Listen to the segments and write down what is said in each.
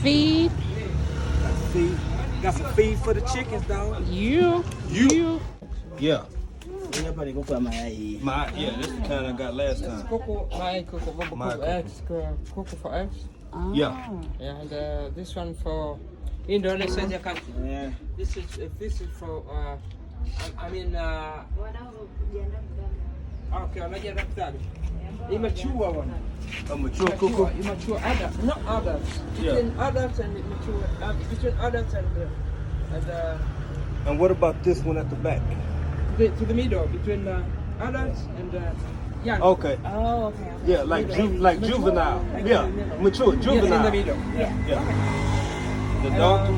feed. Got some feed for the chickens, dog. You. Yeah. Hapa ni kuku ya mayai. Yeah, this is the kind I got last time. Cocoa, my cocoa, My cocoa eggs, cocoa for eggs. Yeah. Yeah, and this one for Indonesia country. Yeah. This is for okay, unaja daktari. Immature one. A mature cuckoo. Immature adult, not adults. Between adults and mature, between adults and And what about this one at the back? to the middle between adults and young. Okay. Oh, okay. Yeah, like juvenile. Yeah, mature, juvenile. Yeah, in the middle. Yeah. The dog.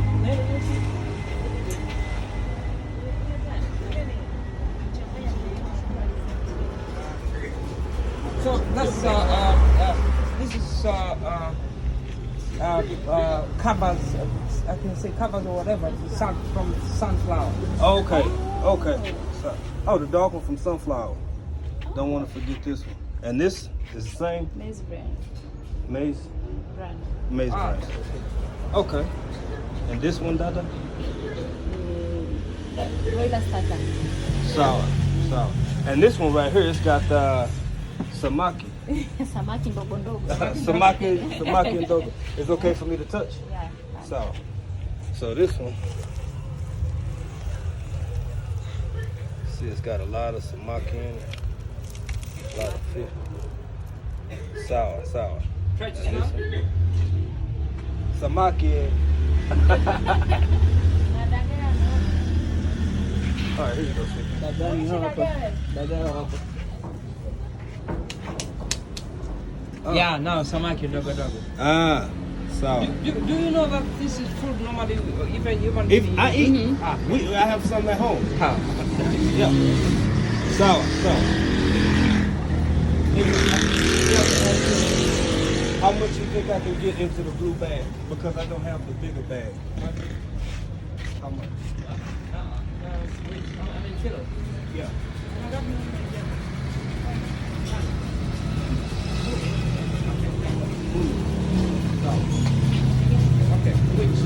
So that's this is covers. I can say covers or whatever. From sunflower. Okay. Oh, the dog one from Sunflower. Don't want to forget this one. And this is the same? Maize brand. Maize Brand. brand. Okay. And this one, Dada? Broiler starter. Sour. And this one right here, it's got samaki. Samaki ndogo ndogo. samaki and dogo. It's okay for me to touch? Yeah. Sour. So this one, see, it's got a lot of samaki in it. A lot of fish. Sour. Try to And this smell. one, samaki. All right, here you go, sweetie. Yeah, no, samaki dogo. Ah, sour. Do you know that this is food normally even human If beings I eat, eat? I have some at home. How? Yeah. Sour. How much you think I can get into the blue bag? Because I don't have the bigger bag. How much? Kilos. Yeah. Okay, which?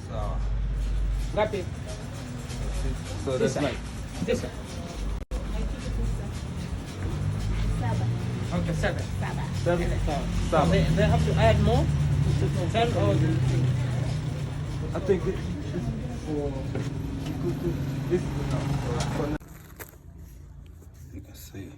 Sour. Ngapi? So that's This like This one. Okay, 7. 7. So Sour. they have to add more? 10 or I think this is for this is enough. You can see.